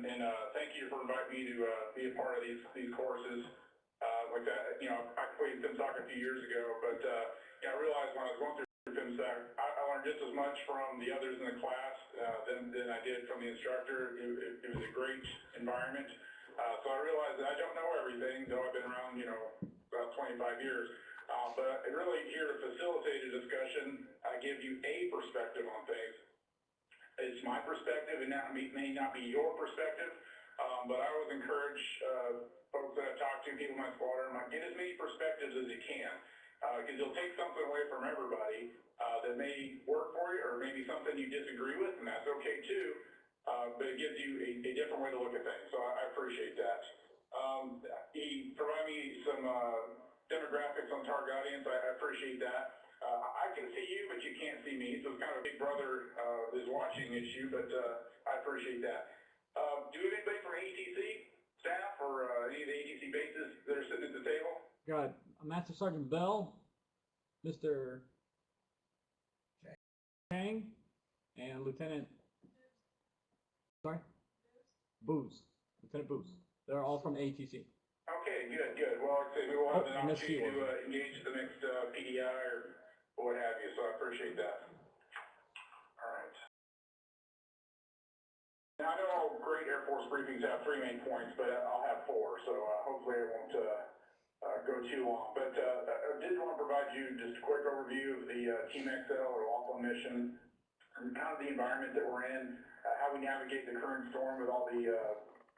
and thank you for inviting me to be a part of these courses. Like that, I played FinSoc a few years ago, but I realized when I was going through FinSoc, I learned just as much from the others in the class than I did from the instructor. It was a great environment. So I realized that I don't know everything, though I've been around, about 25 years. But really here to facilitate a discussion, I give you a perspective on things. It's my perspective, and that may not be your perspective, but I always encourage folks that I talk to, people in my squadron, get as many perspectives as you can, because you'll take something away from everybody that may work for you, or maybe something you disagree with, and that's okay too, but it gives you a different way to look at things, so I appreciate that. He provided me some demographics on target audience. I appreciate that. I can see you, but you can't see me, so it's kind of a big brother is watching issue, but I appreciate that. Do we have anybody from ATC staff or any of the ATC bases that are sitting at the table? Got Master Sergeant Bell, Mr. Chang, and Lieutenant Booz. Lieutenant Booz. They're all from ATC. Okay, good. Well, like I say, we will have an opportunity to engage the next PDI or what have you, so I appreciate that. All right. Now, I know great Air Force briefings have 3 main points, but I'll have 4, so hopefully I won't go too long. But I did want to provide you just a quick overview of the Team XL or Laughlin mission, and kind of the environment that we're in, how we navigate the current storm with all the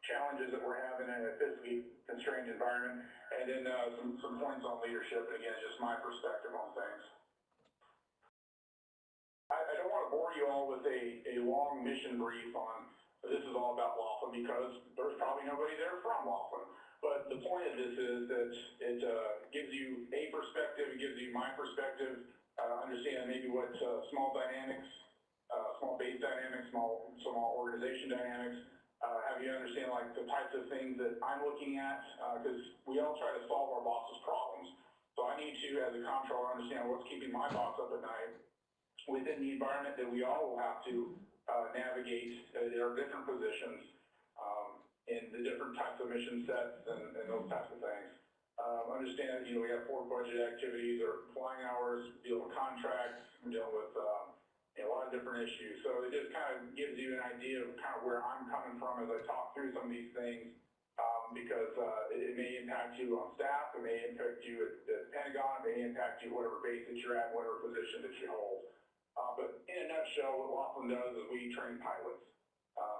challenges that we're having in a physically constrained environment, and then some points on leadership, and again, just my perspective on things. I don't want to bore you all with a long mission brief on this is all about Laughlin, because there's probably nobody there from Laughlin. But the point of this is that it gives you a perspective, it gives you my perspective, understand maybe what small dynamics, small base dynamics, small organization dynamics, have you understand like the types of things that I'm looking at, because we all try to solve our boss's problems. So I need to, as a comptroller, understand what's keeping my boss up at night within the environment that we all will have to navigate at our different positions in the different types of mission sets and those types of things. Understand, we have 4 budget activities or flying hours, deal with contracts, deal with a lot of different issues. So it just kind of gives you an idea of kind of where I'm coming from as I talk through some of these things, because it may impact you on staff, it may impact you at the Pentagon, it may impact you whatever base that you're at, whatever position that you hold. But in a nutshell, what Laughlin does is we train pilots.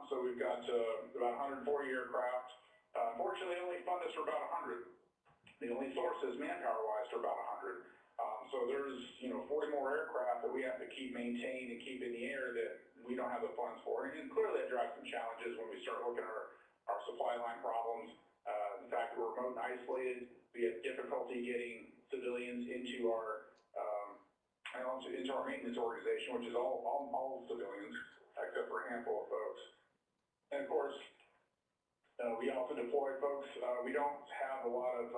So we've got about 140 aircraft. Unfortunately, they only fund us for about 100. The only source is manpower-wise for about 100. So there's 40 more aircraft that we have to keep maintained and keep in the air that we don't have the funds for. And clearly that drives some challenges when we start looking at our supply line problems. The fact that we're remote and isolated, we have difficulty getting civilians into our maintenance organization, which is all civilians, except for a handful of folks. And of course, we also deploy folks. We don't have a lot of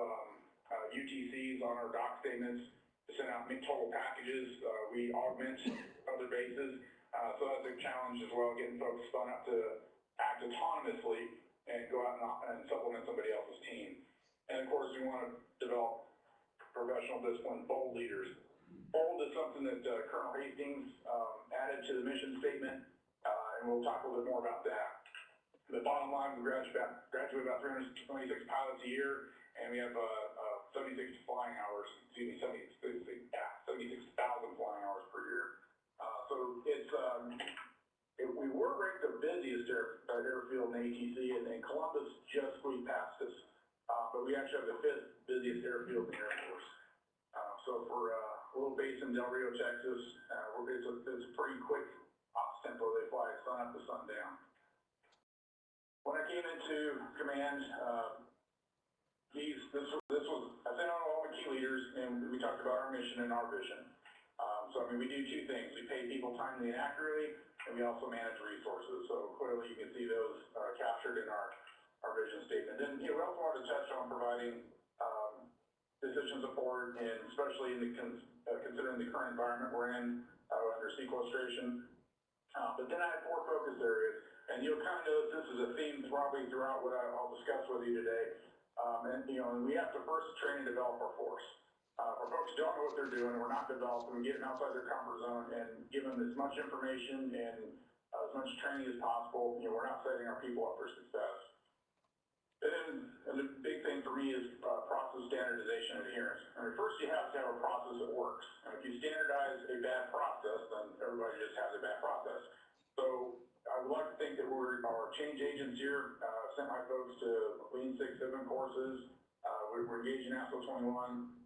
UTCs on our doc statements to send out total packages. We augment other bases. So that's a challenge as well, getting folks spun up to act autonomously and go out and supplement somebody else's team. And of course, we want to develop professional discipline, bold leaders. Bold is something that Colonel Hastings added to the mission statement, and we'll talk a little bit more about that. The bottom line, we graduate about 326 pilots a year, and we have 76 flying hours, 76,000 flying hours per year. So it's, we were ranked the busiest airfield in ATC, and Columbus just squeezed past us. But we actually have the 5th busiest airfield in the Air Force. So for a little base in Del Rio, Texas, it's a pretty quick ops tempo. They fly sun up to sundown. When I came into command, this was, I sent out all the key leaders, and we talked about our mission and our vision. So, we do 2 things. We pay people timely and accurately, and we also manage resources. So clearly you can see those captured in our vision statement. Then, we also wanted to touch on providing decision support, and especially in the considering the current environment we're in under sequestration. But then I had 4 focus areas, And you'll kind of notice this is a theme probably throughout what I'll discuss with you today. And we have to first train and develop our force. Our folks don't know what they're doing, we're not developing, get them outside their comfort zone and give them as much information and as much training as possible. We're not setting our people up for success. And the big thing for me is process standardization and adherence. First you have to have a process that works. And if you standardize a bad process, then everybody just has a bad process. So I would like to think that we're our change agents here, sent my folks to Lean Six Sigma courses. We're engaging ASO 21.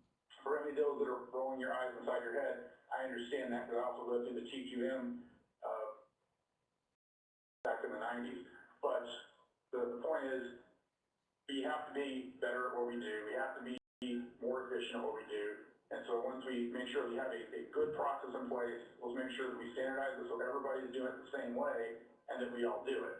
For any of those that are rolling your eyes inside your head, I understand that because I also lived through the TQM back in the 90s. But the point is, we have to be better at what we do. We have to be more efficient at what we do. And so once we make sure we have a good process in place, let's make sure that we standardize it so everybody's doing it the same way and that we all do it.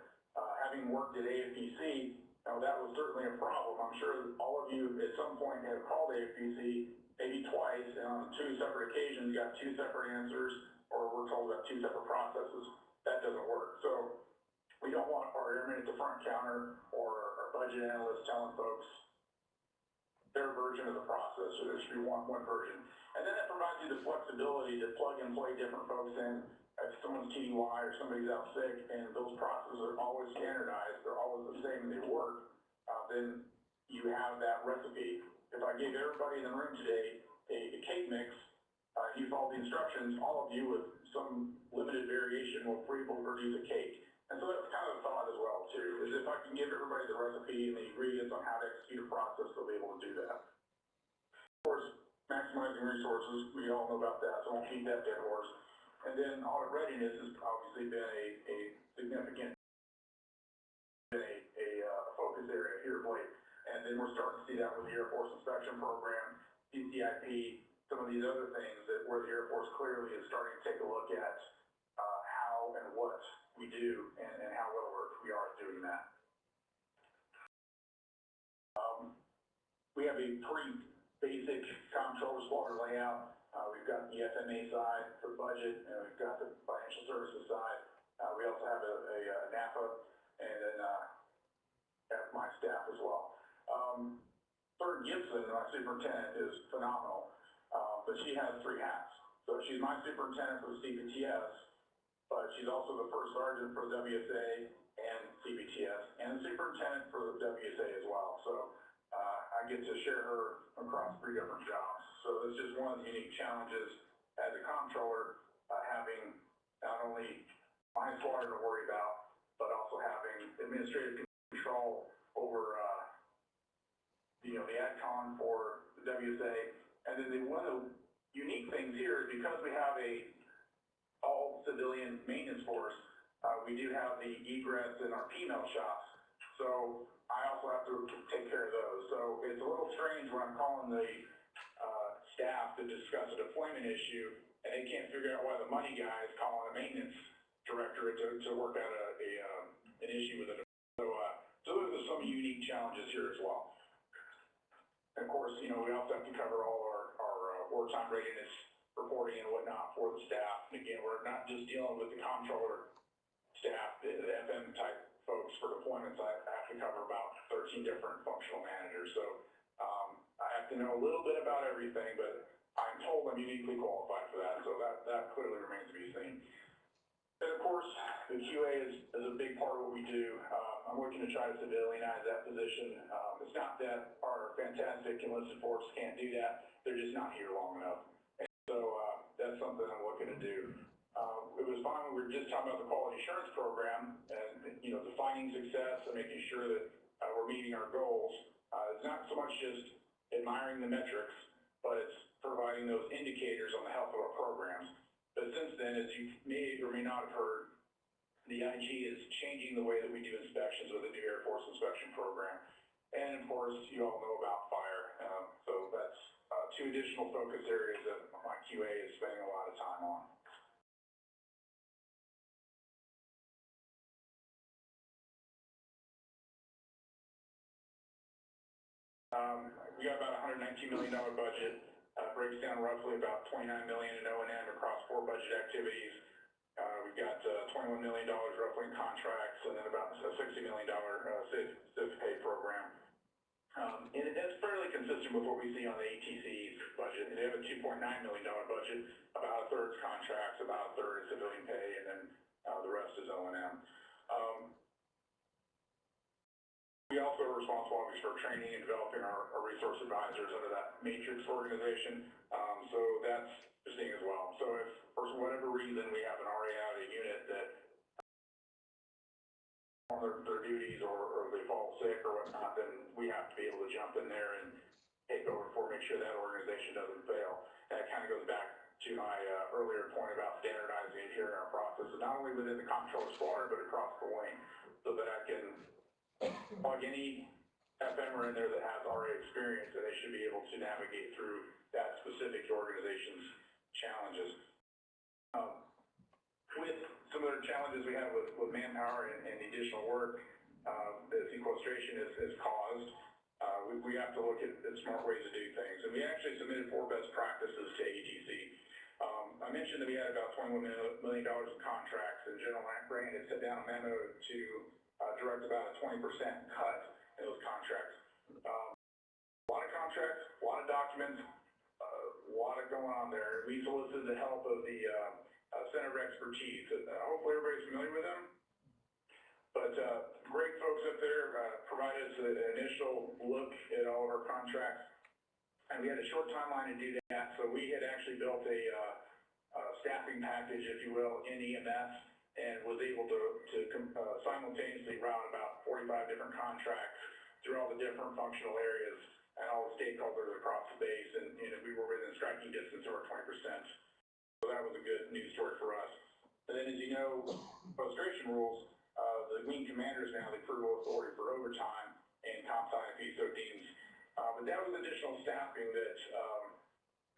Having worked at AFPC, that was certainly a problem. I'm sure that all of you at some point have called AFPC maybe twice, and on two separate occasions got two separate answers, or we're told about two separate processes. That doesn't work. So we don't want our airmen at the front counter or our budget analysts telling folks their version of the process, so there should be one version. And then it provides you the flexibility to plug and play different folks in. If someone's TDY or somebody's out sick and those processes are always standardized, they're always the same and they work, then you have that recipe. If I gave everybody in the room today a cake mix, you follow the instructions, all of you with some limited variation will be able to produce a cake. And so that's kind of the thought as well too, is if I can give everybody the recipe and the ingredients on how to execute a process, they'll be able to do that. Of course, maximizing resources, we all know about that, so I won't keep that dead horse. And then audit readiness has obviously been a significant focus area here of late. And then we're starting to see that with the Air Force Inspection Program, CCIP, some of these other things where the Air Force clearly is starting to take a look at how and what we do and how well we are doing that. We have a pretty basic Comptroller Squadron layout. We've got the FMA side for budget, and we've got the financial services side. We also have a NAPA, and then have my staff as well. Third Gibson, my superintendent, is phenomenal, but she has three hats. So she's my superintendent for the CPTS, but she's also the first sergeant for the WSA and CPTS, and the superintendent for the WSA as well. So I get to share her across three different jobs. So it's just one of the unique challenges as a comptroller, having not only my squadron to worry about, but also having administrative control over the AdCon for the WSA. And then one of the unique things here is because we have a all-civilian maintenance force, we do have the egress in our P-melt shops. So I also have to take care of those. So it's a little strange when I'm calling the staff to discuss a deployment issue, and they can't figure out why the money guy is calling a maintenance director to work out an issue with it. So those are some unique challenges here as well. And of course, we also have to cover all our wartime readiness reporting and whatnot for the staff. And again, we're not just dealing with the comptroller staff, the FM type folks for deployments. I have to cover about 13 different functional managers. So I have to know a little bit about everything, but I'm told I'm uniquely qualified for that. So that clearly remains to be seen. And of course, the QA is a big part of what we do. I'm working to try to civilianize that position. It's not that our fantastic enlisted force can't do that. They're just not here long enough. And so that's something I'm looking to do. It was fine when we were just talking about the quality assurance program and defining success and making sure that we're meeting our goals. It's not so much just admiring the metrics, but it's providing those indicators on the health of our programs. But since then, as you may or may not have heard, the IG is changing the way that we do inspections with the new Air Force inspection program. And of course, you all know about fire. So that's two additional focus areas that my QA is spending a lot of time on. We got about a $119 million budget. Breaks down roughly about $29 million in O&M across 4 budget activities. We've got $21 million roughly in contracts, and then million SIF pay program. And that's fairly consistent with what we see on the ATC's budget. They have a $2.9 million budget, about a third's contracts, about a third is civilian pay, and then the rest is O&M. We also are responsible obviously for training and developing our resource advisors under that matrix organization. So that's interesting as well. So if for whatever reason we have an RA out of a unit that on their duties or they fall sick or whatnot, then we have to be able to jump in there and take over for make sure that organization doesn't fail. And it kind of goes back to my earlier point about standardizing it here in our processes, not only within the Comptroller Squadron, but across the wing, so that I can plug any FMer in there that has RA experience, and they should be able to navigate through that specific organization's challenges. With some of the challenges we have with manpower and the additional work that sequestration has caused, we have to look at smart ways to do things. And we actually submitted 4 best practices to ATC. I mentioned that we had about $21 million in contracts, and General Grant had set down a memo to direct about a 20% cut in those contracts. A lot of contracts, a lot of documents, a lot of going on there. We solicited the help of the Center of Expertise. Hopefully everybody's familiar with them. But great folks up there provided us an initial look at all of our contracts. And we had a short timeline to do that, so we had actually built a staffing package, if you will, in EMS, and was able to simultaneously route about 45 different contracts through all the different functional areas and all the stakeholders across the base, and we were within striking distance of our 20%. So that was a good news story for us. And then, as you know, frustration rules, the wing commanders now have the approval authority for overtime and comp time and PSO teams. But that was additional staffing that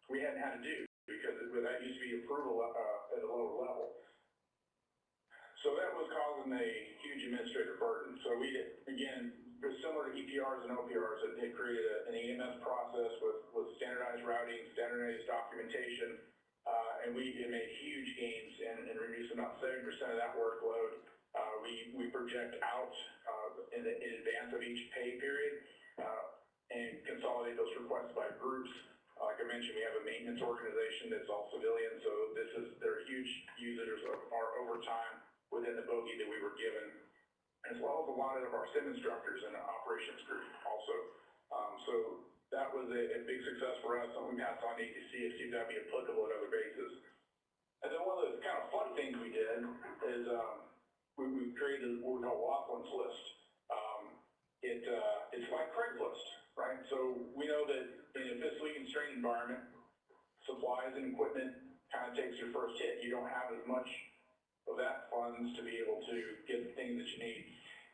we hadn't had to do because that used to be approval at a lower level. So that was causing a huge administrative burden. So we did, again, similar to EPRs and OPRs, it created an EMS process with standardized routing, standardized documentation, and we made huge gains and reduced about 70% of that workload. We project out in advance of each pay period and consolidate those requests by groups. Like I mentioned, we have a maintenance organization that's all civilian, so they're huge users of our overtime within the bogey that we were given, as well as a lot of our sim instructors in the operations group also. So that was a big success for us, and we passed on to ATC to see if that'd be applicable at other bases. And then one of the kind of fun things we did is we created what we call Laughlin's List. It's like Craigslist, right? So we know that in a fiscally constrained environment, supplies and equipment kind of takes your first hit. You don't have as much of that funds to be able to get the things that you need.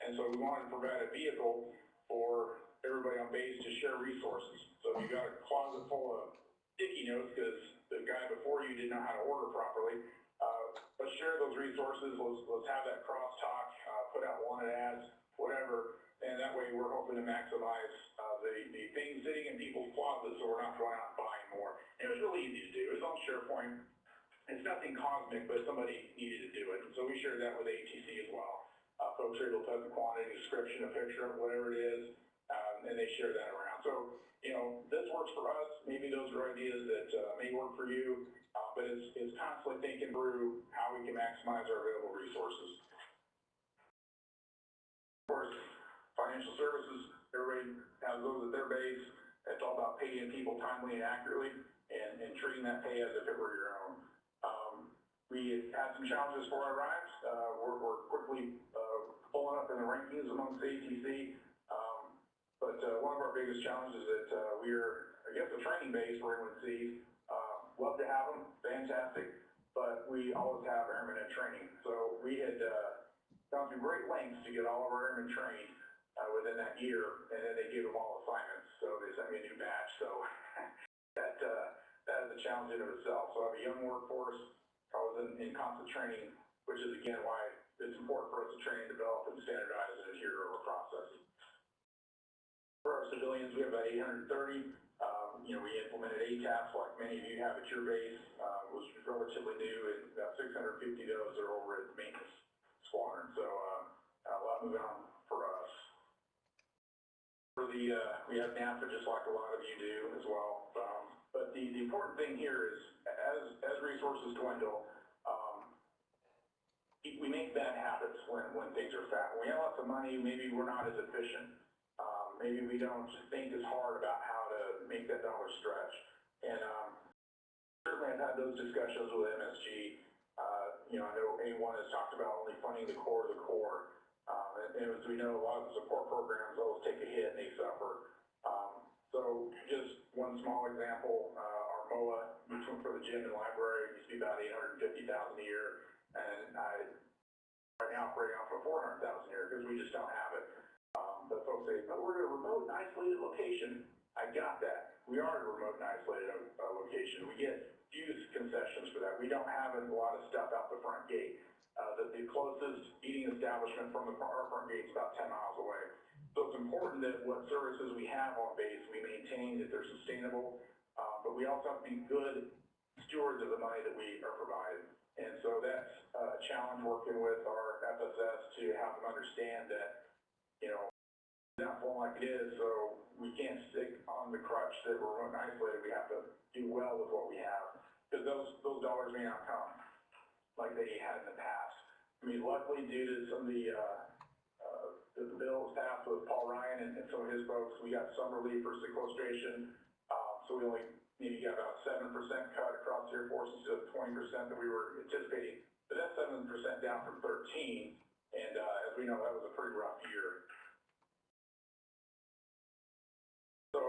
And so we wanted to provide a vehicle for everybody on base to share resources. So if you got a closet full of sticky notes because the guy before you didn't know how to order properly, let's share those resources, let's have that crosstalk, put out wanted ads, whatever, and that way we're hoping to maximize the things sitting in people's closets so we're not going out and buying more. And it was really easy to do. It was on SharePoint. It's nothing cosmic, but somebody needed to do it. So we shared that with ATC as well. Folks are able to put the quantity, description, a picture of whatever it is, and they share that around. So, this works for us. Maybe those are ideas that may work for you, but it's constantly thinking through how we can maximize our available resources. Of course, financial services, everybody has those at their base. It's all about paying people timely and accurately and treating that pay as if it were your own. We had some challenges for our ranks. We're quickly pulling up in the rankings amongst ATC. But one of our biggest challenges is that we're, I guess, a training base for airmen C. Love to have them, fantastic, but we always have airmen in training. So we had gone through great lengths to get all of our airmen trained within that year, and then they gave them all assignments. So they sent me a new badge. So that is a challenge in itself. So I have a young workforce. I was in constant training, which is again why it's important for us to train, develop, and standardize and adhere to our processes. For our civilians, we have about 830. We implemented ATAPs like many of you have at your base, was relatively new, and about 650 of those are over at the maintenance squadron. So a lot moving on we have NAFTA just like a lot of you do as well. But the important thing here is as resources dwindle, we make bad habits when things are fat. When we have lots of money, maybe we're not as efficient. Maybe we don't think as hard about how to make that dollar stretch. And certainly I've had those discussions with MSG. I know A1 has talked about only funding the core of the core. And as we know, a lot of the support programs always take a hit and they suffer. So just one small example, our MOA, for the gym and library, used to be about $850,000 a year. And right now operating off of $400,000 a year because we just don't have it. But folks say, but we're in a remote and isolated location. I got that. We are in a remote and isolated location. We get few concessions for that. We don't have a lot of stuff out the front gate. The closest eating establishment from our front gate is about 10 miles away. So it's important that what services we have on base, we maintain that they're sustainable, but we also have to be good stewards of the money that we are provided. And so that's a challenge working with our FSS to have them understand that, it's not flowing like it is, so we can't stick on the crutch that we're remote and isolated. We have to do well with what we have, because those dollars may not come like they had in the past. I mean, luckily, due to some of the bills passed with Paul Ryan and some of his folks, we got some relief for sequestration, so we only maybe got about 7% cut across the Air Force instead of 20% that we were anticipating. But that's 7% down from 13, and as we know, that was a pretty rough year. So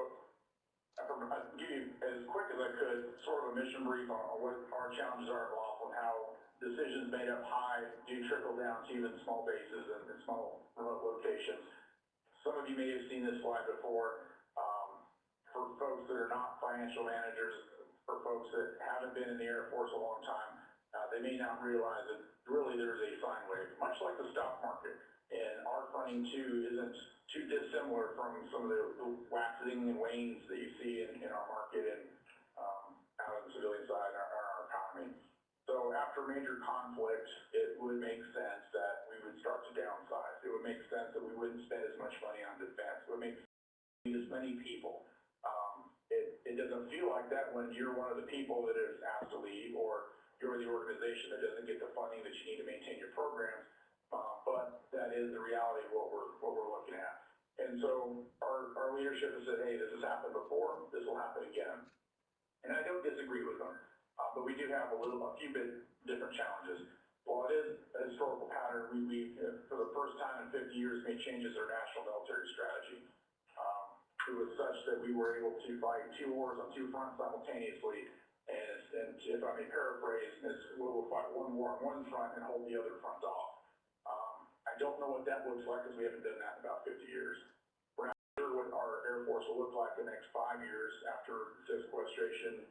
I'll give you as quick as I could sort of a mission brief on what our challenges are at Laughlin, how decisions made up high do trickle down to even small bases and small remote locations. Some of you may have seen this slide before. For folks that are not financial managers, for folks that haven't been in the Air Force a long time, they may not realize that really there's a sine wave, much like the stock market. And our funding too isn't too dissimilar from some of the waxing and wanes that you see in our market and out on the civilian side in our economy. So after major conflict, it would make sense that we would start to downsize. It would make sense that we wouldn't spend as much money on defense. It would make sense to need as many people. It doesn't feel like that when you're one of the people that is asked to leave, or you're the organization that doesn't get the funding that you need to maintain your programs. But that is the reality of what we're looking at. And so our leadership has said, hey, this has happened before, this will happen again. And I don't disagree with them, but we do have a few bit different challenges. While it is a historical pattern, we for the first time in 50 years made changes to our national military strategy. It was such that we were able to fight 2 wars on 2 fronts simultaneously, and if I may paraphrase, we'll fight 1 war on 1 front and hold the other front off. I don't know what that looks like because we haven't done that in about 50 years. We're not sure what our Air Force will look like the next 5 years after sequestration.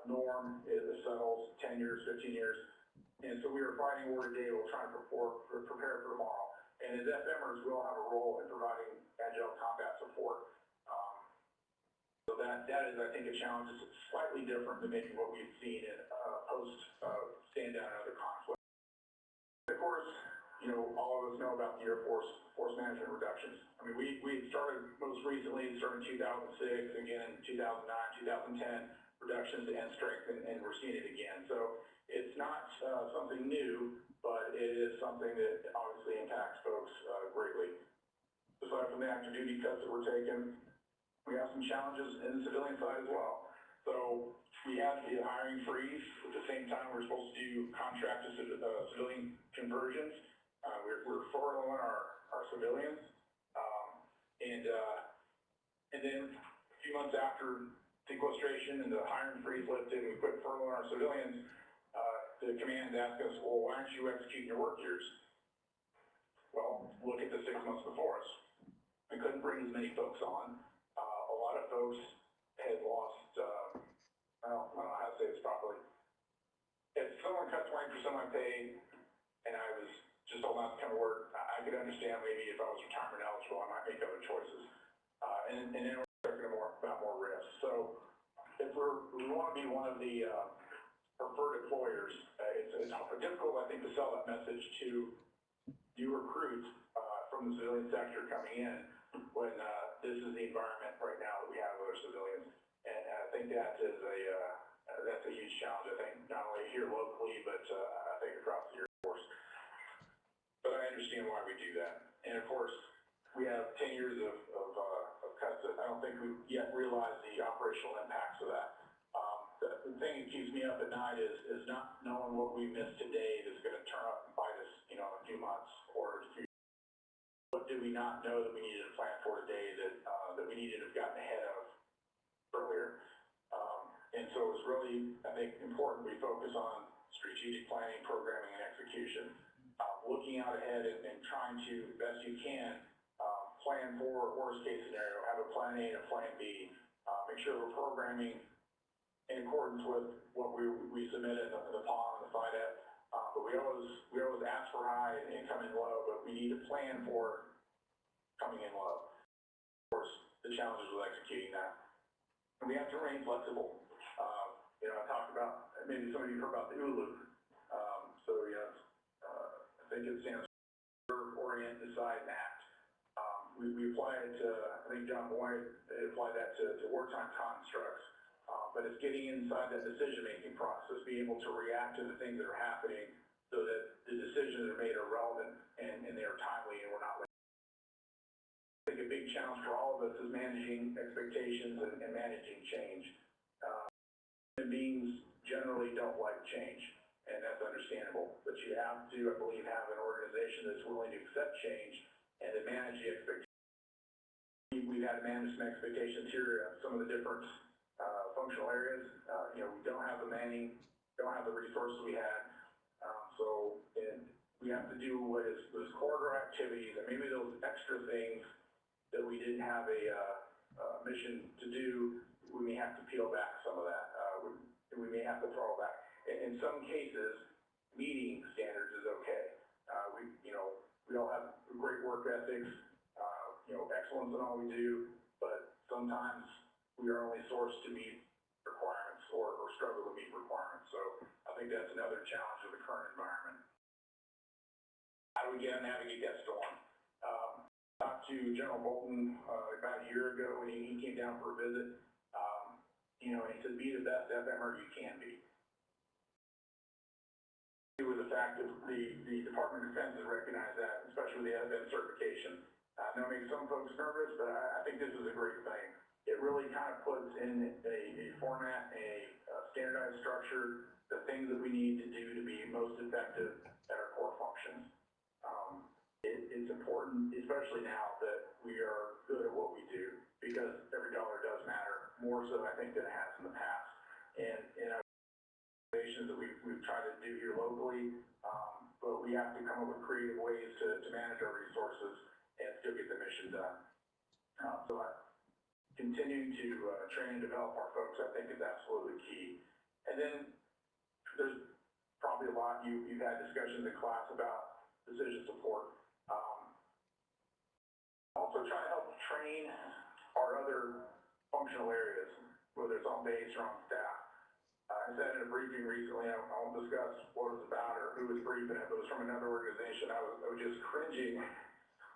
Norm settles 10 years, 15 years. And so we are fighting war today, we'll try to prepare for tomorrow. And as FMers, we'll have a role in providing agile combat support. So that is, I think, a challenge that's slightly different than maybe what we've seen in post stand down and other conflicts. Of course, all of us know about the Air Force management reductions. I mean, we started most recently, started in 2006, again in 2009, 2010, reductions to end strength, and we're seeing it again. So it's not something new, but it is something that obviously impacts folks greatly. Aside from the active duty cuts that we're taking, we have some challenges in the civilian side as well. So we had the hiring freeze. At the same time, we're supposed to do contract to civilian conversions. We're furloughing our civilians. And then a few months after sequestration and the hiring freeze lifted, we quit furloughing our civilians. The command asked us, well, why aren't you executing your work years? Well, look at the 6 months before us. We couldn't bring as many folks on. A lot of folks had lost, I don't know how to say this properly. If someone cut 20% of my pay and I was just told not to come to work, I could understand maybe if I was retirement eligible, I might make other choices. And then we're talking about more risk. So if we want to be one of the preferred employers, it's difficult, I think, to sell that message to new recruits from the civilian sector coming in when this is the environment right now that we have with our civilians. And I think that is that's a huge challenge, I think, not only here locally, but I think across the Air Force. But I understand why we do that. And of course, we have 10 years of cuts that I don't think we yet realize the operational impacts of that. The thing that keeps me up at night is not knowing what we missed today that's going to turn up and bite us, in a few months or a few. What did we not know that we needed to plan for today that we needed to have gotten ahead of earlier? And so it's really, I think, important we focus on strategic planning, programming, and execution. Looking out ahead and trying to, best you can, plan for worst case scenario, have a plan A and a plan B, make sure we're programming in accordance with what we submitted in the POM and the FIDEP. But we always ask for high and come in low, but we need to plan for coming in low. Of course, the challenges with executing that. And we have to remain flexible. I talked about, maybe some of you heard about the ULU. I think it stands for Orient, Decide, and Act. We apply it to, I think John Boyd applied that to wartime constructs. But it's getting inside that decision-making process, being able to react to the things that are happening so that the decisions that are made are relevant and they are timely and we're not late. I think a big challenge for all of us is managing expectations and managing change. Human beings generally don't like change, and that's understandable. But you have to, I believe, have an organization that's willing to accept change and to manage the expectations. We've had to manage some expectations here, some of the different functional areas. We don't have the manning, don't have the resources we had. And we have to do what is those corridor activities and maybe those extra things that we didn't have a mission to do. We may have to peel back some of that. We may have to throw back. In some cases, meeting standards is okay. We all have great work ethics, excellence in all we do, but sometimes we are only sourced to meet requirements or struggle to meet requirements. So I think that's another challenge of the current environment. How do we navigate that storm? Talked to General Bolton about a year ago when he came down for a visit. He said, be the best FMR you can be. With the fact that the Department of Defense has recognized that, especially with the FM certification. I know it makes some folks nervous, but I think this is a great thing. It really kind of puts in a format, a standardized structure, the things that we need to do to be most effective at our core functions. It's important, especially now, that we are good at what we do, because every dollar does matter, more so I think than it has in the past. And our organizations that we've tried to do here locally, but we have to come up with creative ways to manage our resources and still get the mission done. Continuing to train and develop our folks, I think, is absolutely key. And then there's probably a lot, you've had discussions in class about decision support. Also try to help train our other functional areas, whether it's on base or on staff. I said in a briefing recently, I won't discuss what it was about or who was briefing it, but it was from another organization. I was just cringing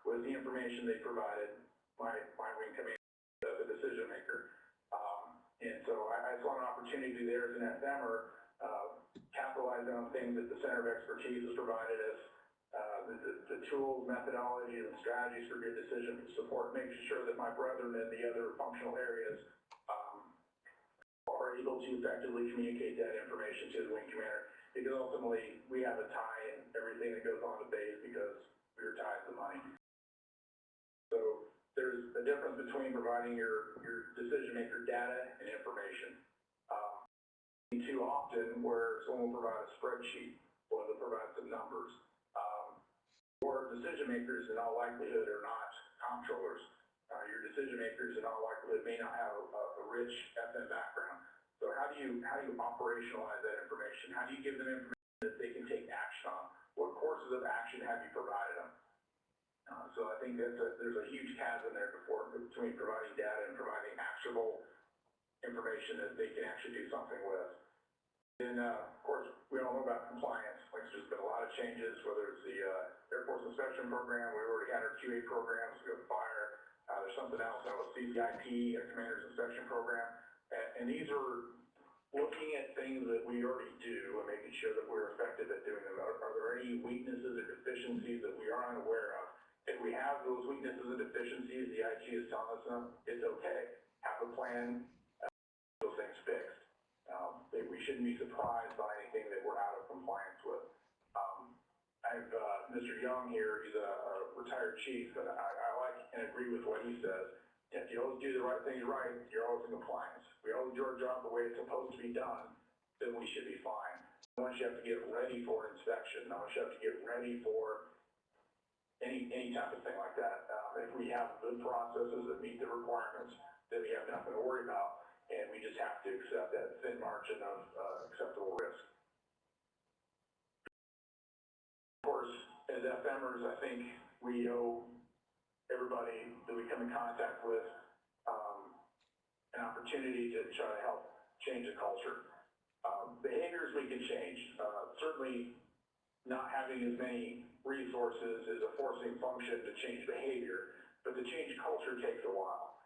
with the information they provided, my wing commander, the decision maker. And so I saw an opportunity there as an FMer, capitalizing on things that the Center of Expertise has provided us, the tools, methodology, and strategies for good decision support, making sure that my brethren in the other functional areas are able to effectively communicate that information to the wing commander. Because ultimately, we have a tie in everything that goes on the base because we are tied to money. So there's a difference between providing your decision maker data and information. Too often where someone will provide a spreadsheet or they'll provide some numbers. Or decision makers in all likelihood are not comptrollers. Your decision makers in all likelihood may not have a rich FM background. So how do you operationalize that information? How do you give them information that they can take action on? What courses of action have you provided them? So I think there's a huge chasm there between providing data and providing actionable information that they can actually do something with. And of course, we all know about compliance. Like there's been a lot of changes, whether it's the Air Force Inspection Program, we already had our QA programs, go to fire. There's something else, that was CPIP, a Commander's Inspection Program. And these are looking at things that we already do and making sure that we're effective at doing them. Are there any weaknesses or deficiencies that we are unaware of? If we have those weaknesses and deficiencies, the IG is telling us it's okay. Have a plan, those things fixed. We shouldn't be surprised by anything that we're out of compliance with. I have Mr. Young here, he's a retired chief, but I like and agree with what he says. If you always do the right things right, you're always in compliance. We always do our job the way it's supposed to be done, then we should be fine. Once you have to get ready for inspection, once you have to get ready for any type of thing like that. If we have good processes that meet the requirements, then we have nothing to worry about, and we just have to accept that thin margin of acceptable risk. Of course, as FMers, I think we owe everybody that we come in contact with an opportunity to try to help change the culture. Behaviors we can change. Certainly not having as many resources is a forcing function to change behavior, but to change culture takes a while.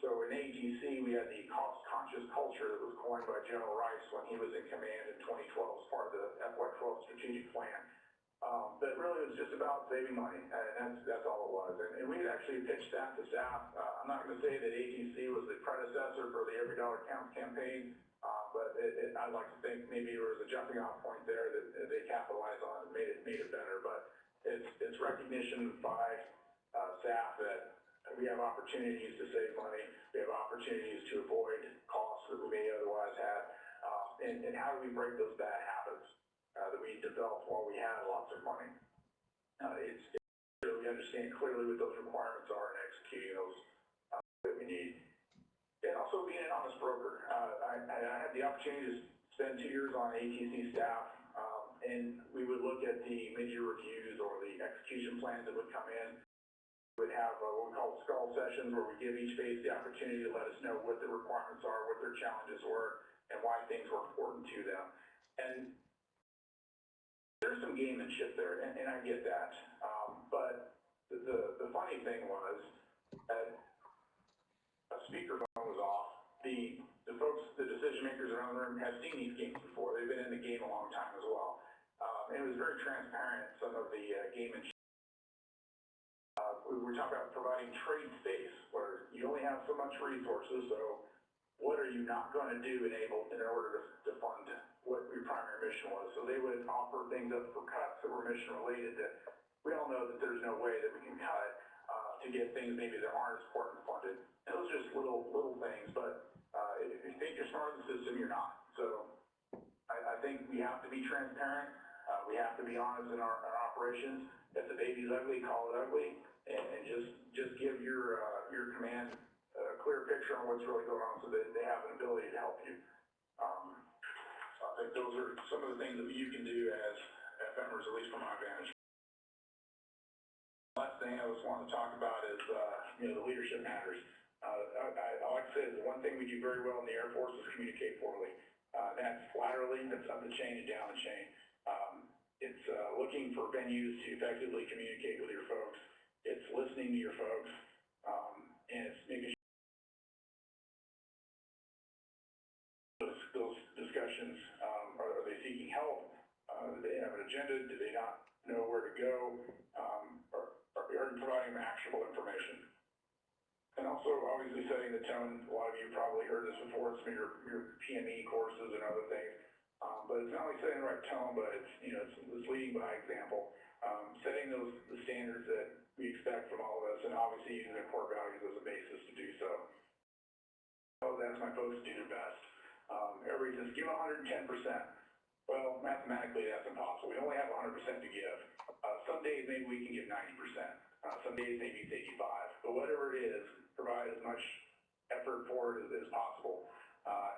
So in ATC, we had the cost-conscious culture that was coined by General Rice when he was in command in 2012 as part of the FY12 strategic plan. But really it was just about saving money, and that's all it was. And we had actually pitched that to staff. I'm not going to say that ATC was the predecessor for the Every Dollar Counts campaign, but I'd like to think maybe there was a jumping off point there that they capitalized on and made it better. But it's recognition by staff that we have opportunities to save money, we have opportunities to avoid costs that we may otherwise have, and how do we break those bad habits that we developed while we had lots of money. We understand clearly what those requirements are and executing those that we need. And also being an honest broker. I had the opportunity to spend 2 years on ATC staff, and we would look at the mid-year reviews or the execution plans that would come in. We would have what we call skull sessions where we give each base the opportunity to let us know what the requirements are, what their challenges were, and why things were important to them. And there's some gamemanship there, and I get that. But the funny thing was, a speakerphone was off. The folks, the decision makers around the room have seen these games before. They've been in the game a long time as well. And it was very transparent, some of the gamemanship. We were talking about providing trade space where you only have so much resources, so what are you not going to do in order to fund what your primary mission was? So they would offer things up for cuts that were mission related that we all know that there's no way that we can cut to get things maybe that aren't as important funded. And those are just little things, but if you think you're smart in the system, you're not. So I think we have to be transparent. We have to be honest in our operations. If the baby's ugly, call it ugly, and just give your command a clear picture on what's really going on so that they have an ability to help you. So I think those are some of the things that you can do as FMers, at least from my vantage. Last thing I just want to talk about is the leadership matters. I like to say the one thing we do very well in the Air Force is communicate poorly. That's laterally, that's up the chain and down the chain. It's looking for venues to effectively communicate with your folks. It's listening to your folks, and it's making sure those discussions, are they seeking help? Do they have an agenda? Do they not know where to go? Are you providing them actionable information? And also, obviously, setting the tone. A lot of you probably heard this before. It's your PME courses and other things. But it's not only setting the right tone, but it's leading by example. Setting the standards that we expect from all of us, and obviously using their core values as a basis to do so. Oh, that's my folks do their best. Everybody says, give 110%. Well, mathematically, that's impossible. We only have 100% to give. Some days maybe we can give 90%. Some days maybe it's 85. But whatever it is, provide as much effort for it as possible.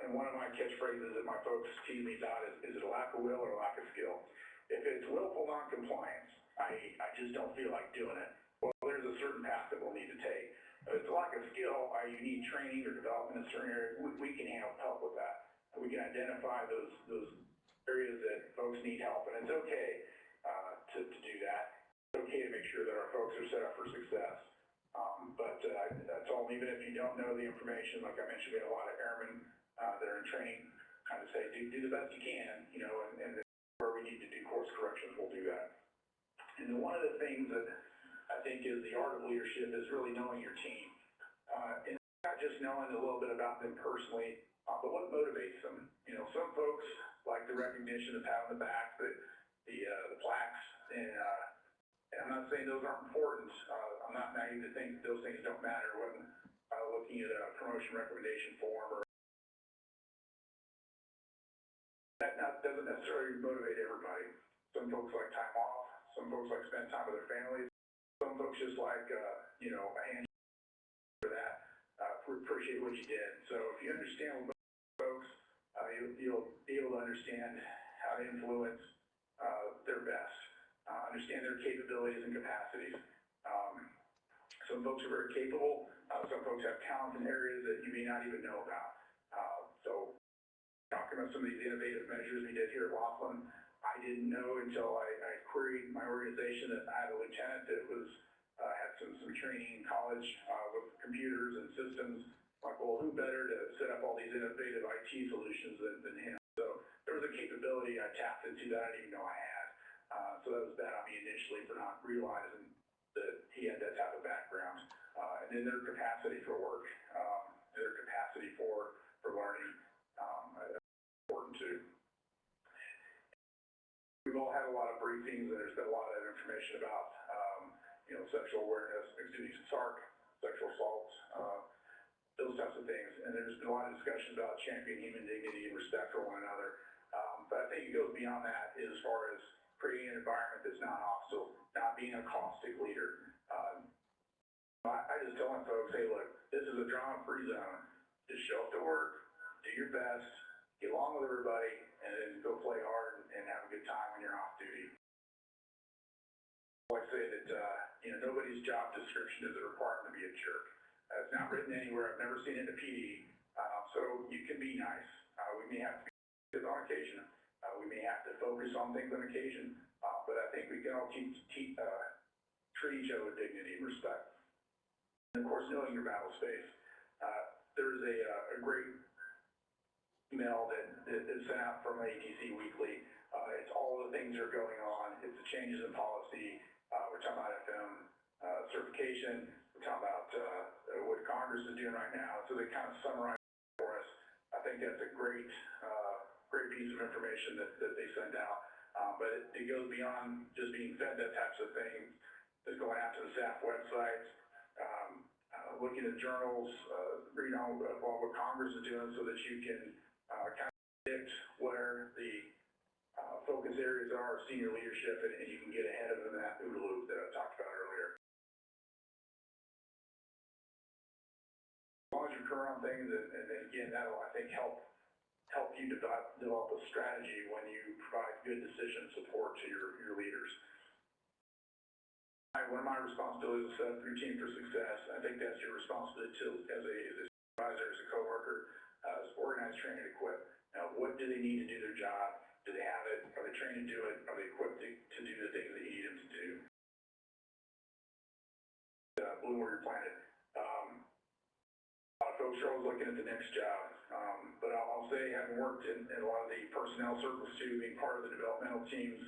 And one of my catchphrases that my folks tease me about is it a lack of will or a lack of skill? If it's willful noncompliance, I just don't feel like doing it. Well, there's a certain path that we'll need to take. If it's a lack of skill, you need training or development in a certain area, we can help with that. We can identify those areas that folks need help, and it's okay to do that. It's okay to make sure that our folks are set up for success. But don't know the information, like I mentioned, we have a lot of airmen, that are in training, kind of say, do the best you can, you know, and where we need to do course corrections, we'll do that. And then one of the things that I think is the art of leadership is really knowing your team. And not just knowing a little bit about them personally, but what motivates them. You know, some folks like the recognition, the pat on the back, the plaques, and I'm not saying those aren't important. I'm not naive to think that those things don't matter when looking at a promotion recommendation form, or that doesn't necessarily motivate everybody. Some folks like time off. Some folks like spend time with their families. Some folks just like, you know, a hand for that. Appreciate what you did. So if you understand what folks, you'll be able to understand how to influence their best, understand their capabilities and capacities. Some folks are very capable. Some folks have talent in areas that you may not even know about. So talking about some of these innovative measures we did here at Laughlin, I didn't know until I queried my organization that I had a lieutenant that was had some training in college with computers and systems. Like, well, who better to set up all these innovative IT solutions than him? So there was a capability I tapped into that I didn't even know I had. So that was bad on me initially for not realizing that he had that type of background. And then their capacity for work, their capacity for learning, important too. We've all had a lot of briefings, and there's been a lot of information about, you know, sexual awareness, SARC, sexual assault, those types of things. And there's been a lot of discussion about championing human dignity and respect for one another. But I think it goes beyond that as far as creating an environment that's not hostile, not being a caustic leader. I just tell my folks, hey, look, this is a drama-free zone. Just show up to work, do your best, get along with everybody, and then go play hard and have a good time when you're off duty. I say that, you know, nobody's job description is a requirement to be a jerk. It's not written anywhere. I've never seen it in a PD. So you can be nice. We may have to be on occasion. We may have to focus on things on occasion. But I think we can all treat each other with dignity and respect. And of course, knowing your battle space. There's a great email that is sent out from ATC Weekly. It's all the things that are going on. It's the changes in policy. We're talking about FM certification. We're talking about what Congress is doing right now. So they kind of summarize for us. I think that's a great piece of information that they send out. But it goes beyond just being fed that types of things. It's going out to the staff websites, looking at journals, reading on what Congress is doing so that you can kind of predict where the focus areas are of senior leadership, and you can get ahead of them in that OODA loop that I talked about earlier. As long as you're current on things, and again, that'll, I think, help you develop a strategy when you provide good decision support to your leaders. One of my responsibilities is to set up your team for success. I think that's your responsibility too, as a supervisor, as a coworker, is organize, train, and equip. Now, what do they need to do their job? Do they have it? Are they trained to do it? Are they equipped to do the things that you need them to do? Bloom where you're planted. A lot of folks are always looking at the next job. But I'll say, having worked in a lot of the personnel circles too, being part of the developmental teams,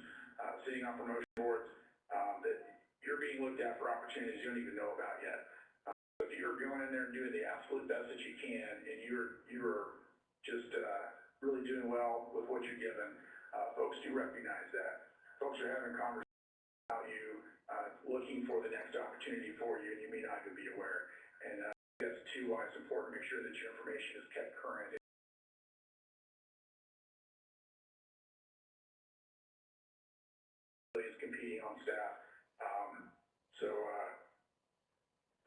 sitting on promotion boards, that you're being looked at for opportunities you don't even know about yet. So if you're going in there and doing the absolute best that you can, and you're just really doing well with what you're given, folks do recognize that. Folks are having conversations about you, looking for the next opportunity for you, and you may not even be aware. And that's too why it's important to make sure that your information is kept current. Is competing on staff.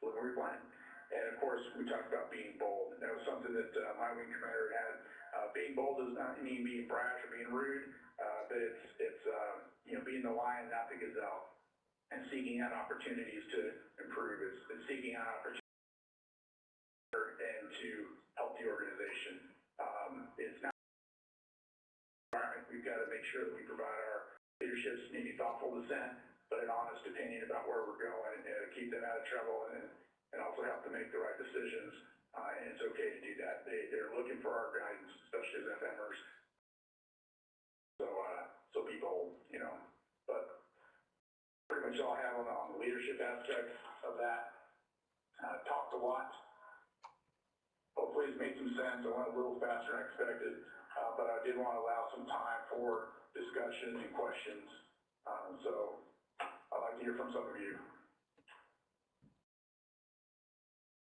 Look where we're playing. And of course, we talked about being bold. That was something that my wing commander had. Being bold does not mean being brash or being rude, but it's you know, being the lion, not the gazelle, and seeking out opportunities to improve. It's seeking out opportunities and to help the organization. It's not environment. We've got to make sure that we provide our leadership's maybe thoughtful dissent, but an honest opinion about where we're going, and keep them out of trouble, and also help to make the right decisions and it's okay to do that. They're looking for our guidance, especially as FMers. So people, but pretty much all I have on the leadership aspect of that. Talked a lot. Hopefully it's made some sense. I went a little faster than expected, but I did want to allow some time for discussion and questions. So I'd like to hear from some of you.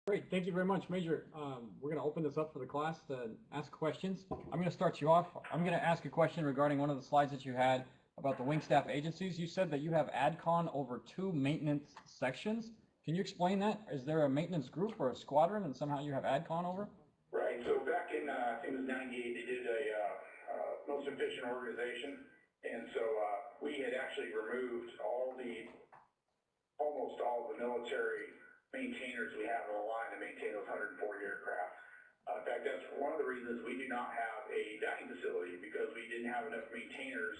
Great, thank you very much, Major. We're going to open this up for the class to ask questions. I'm going to start you off. I'm going to ask a question regarding one of the slides that you had about the wing staff agencies. You said that you have ADCON over 2 maintenance sections. Can you explain that? Is there a maintenance group or a squadron and somehow you have ADCON over? Right, so back in, I think it was 98, they did a most efficient organization. And so we had actually removed almost all the military maintainers we have on the line to maintain those 140 aircraft. In fact, that's one of the reasons we do not have a dining facility, because we didn't have enough maintainers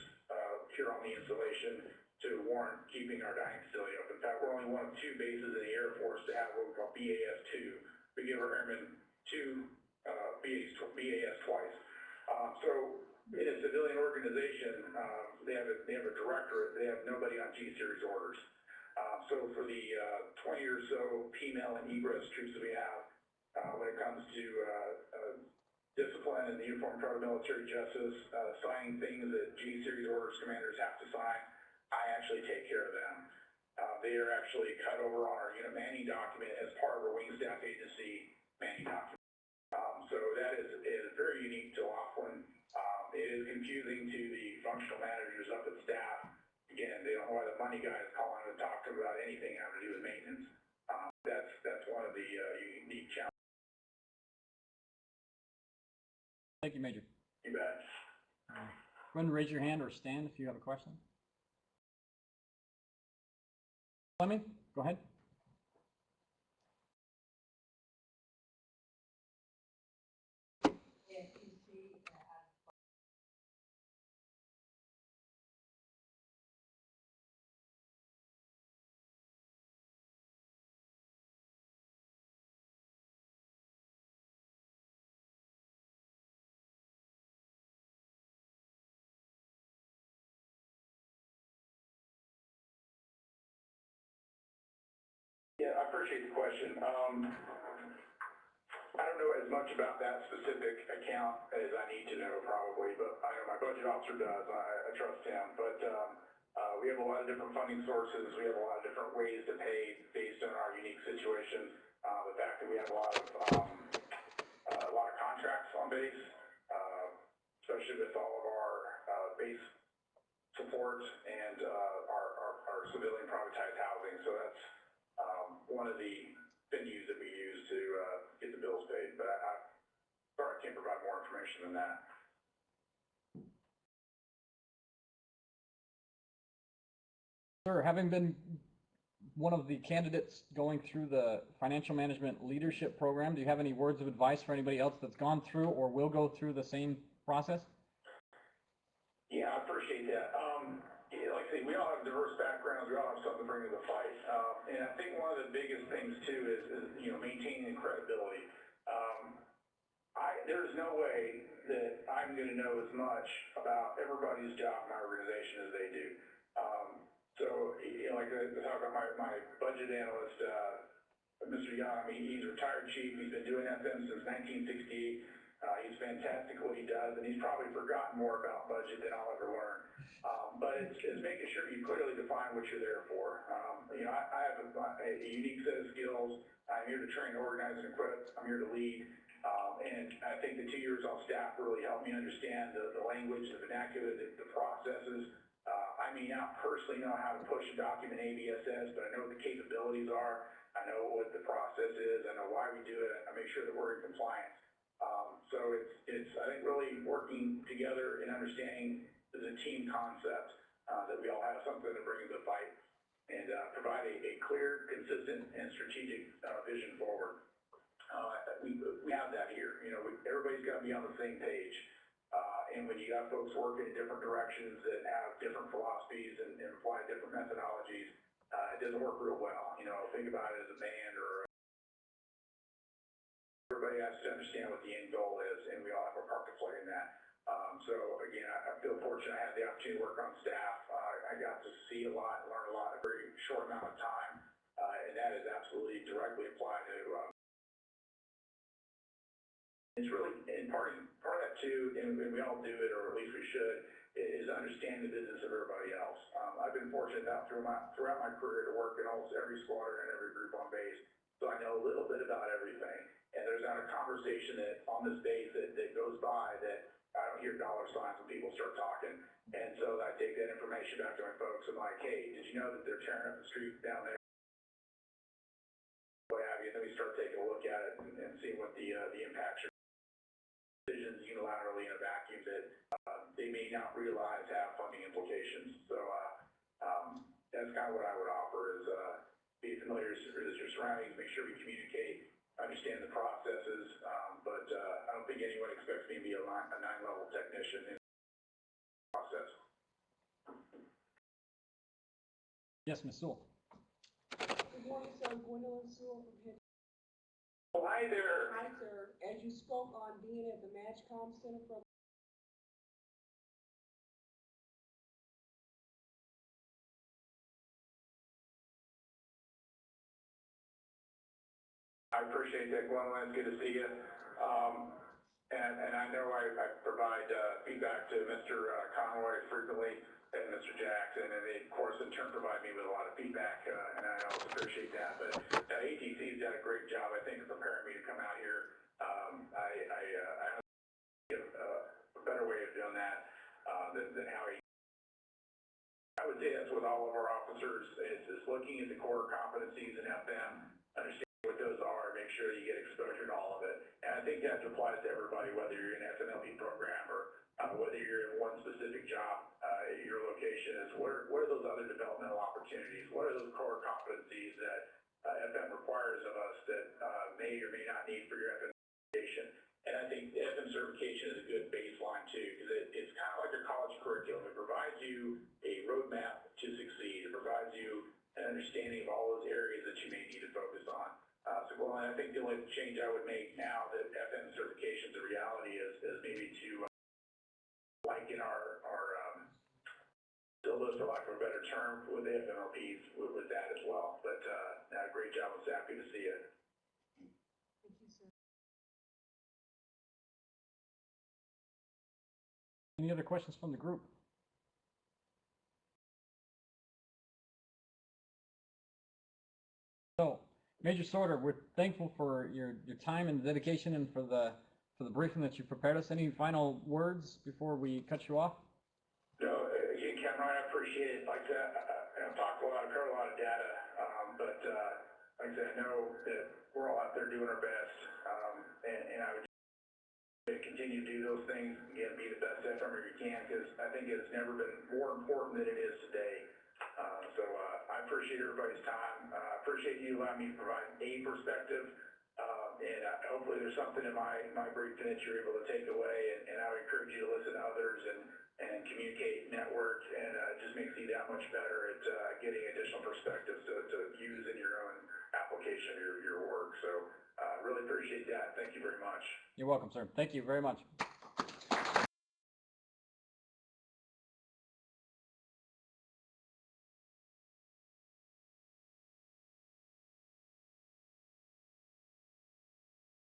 here on the installation to warrant keeping our dining facility up. In fact, we're only one of 2 bases in the Air Force to have what we call BAS-2. We give our airmen 2 BAS twice. So in a civilian organization, they have a directorate. They have nobody on G-series orders. So for the 20 or so female and egress troops that we have, when it comes to discipline and the Uniform Code of Military Justice, signing things that G-series orders commanders have to sign, I actually take care of them. They are actually cut over on our unit manning document as part of our wing staff agency manning document. So that is very unique to Laughlin. It is confusing to the functional managers up at staff. Again, they don't know why the money guy is calling to talk to them about anything having to do with maintenance. That's one of the unique challenges. Thank you, Major. You bet. Go ahead and raise your hand or stand if you have a question. Fleming, go ahead. Yeah, I appreciate the question. I don't know as much about that specific account as I need to know probably, but I know my budget officer does. I trust him. But we have a lot of different funding sources. We have a lot of different ways to pay based on our unique situation. The fact that we have a lot of contracts on base, especially with all of our base support and our civilian privatized housing. So that's one of the venues that we use to get the bills paid, but I'm sorry I can't provide more information than that. Sir, having been one of the candidates going through the financial management leadership program, do you have any words of advice for anybody else that's gone through or will go through the same process? Yeah, I appreciate that. Like I say, we all have diverse backgrounds. We all have something to bring to the fight. And I think one of the biggest things too is maintaining credibility. There's no way that I'm going to know as much about everybody's job in my organization as they do. So like I talk about my budget analyst, Mr. Young. I mean, he's a retired chief. He's been doing FM since 1968. He's fantastic what he does, and he's probably forgotten more about budget than I'll ever learn. But it's making sure you clearly define what you're there for. I have a unique set of skills. I'm here to train, organize, and equip. I'm here to lead. And I think the 2 years on staff really helped me understand the language, the vernacular, the processes. I may not personally know how to push a document ABSS, but I know what the capabilities are. I know what the process is. I know why we do it. I make sure that we're in compliance. So it's I think really working together and understanding as a team concept that we all have something to bring to the fight and provide a clear, consistent, and strategic vision forward. We have that here. Everybody's got to be on the same page. And when you got folks working in different directions that have different philosophies and apply different methodologies, it doesn't work real well. Think about it as a band or and we all do it, or at least we should, is understand the business of everybody else. I've been fortunate enough throughout my career to work in almost every squadron and every group on base, so I know a little bit about everything. And there's not a conversation that on this base that goes by that I don't hear dollar signs when people start talking. And so I take that information back to my folks and like, hey, did you know that they're tearing up the street down there? What have you? And then we start taking a look at it and seeing what the impacts are. Decisions unilaterally in a vacuum that they may not realize have funding implications. So that's kind of what I would offer is be familiar with your surroundings, make sure we communicate, understand the processes, but I don't think anyone expects me to be a 9-level technician in the process. Yes, Ms. Sewell. Good morning, sir. Gwendolyn Sewell from Henry. Well, hi there. Hi, sir. As you spoke on being at the MatchCom Center for I appreciate that, Gwendolyn. Good to see you. And I know I provide feedback to Mr. Conroy frequently and Mr. Jackson, and they, of course, in turn provide me with a lot of feedback, and I always appreciate that. But ATC's done a great job, I think, of preparing me to come out here. I have a better way of doing that than how he. I would say that's with all of our officers, is looking at the core competencies and have them understand what those are, make sure you get exposure to all of it. And I think that applies to everybody, whether you're in an FMLP program or whether you're in one specific job at your location, is what are those other developmental opportunities? What are those core competencies that FM requires of us that may or may not need for your FM certification? And I think the FM certification is a good baseline too, because it's kind of like a college curriculum. It provides you a roadmap to succeed. It provides you an understanding of all those areas that you may need to focus on. Well, I think the only change I would make now that FM certification is a reality is maybe to liken our syllabus, for lack of a better term, with the FMLPs with that as well. But great job. I was happy to see it. Thank you, sir. Any other questions from the group? So, Major Sortor, we're thankful for your time and dedication and for the briefing that you prepared us. Any final words before we cut you off? No, again, Cameron, I appreciate it. Like that, I've talked a lot, I've covered a lot of data, but like I said, I know that we're all out there doing our best, and I would continue to do those things, again, be the best FMer you can, because I think it's never been more important than it is today. So I appreciate everybody's time. I appreciate you allowing me to provide a perspective, and hopefully there's something in my briefing that you're able to take away, and I would encourage you to listen to others and communicate, network, and it just makes you that much better at getting additional perspectives to use in your own application of your work. So really appreciate that. Thank you very much. You're welcome, sir. Thank you very much.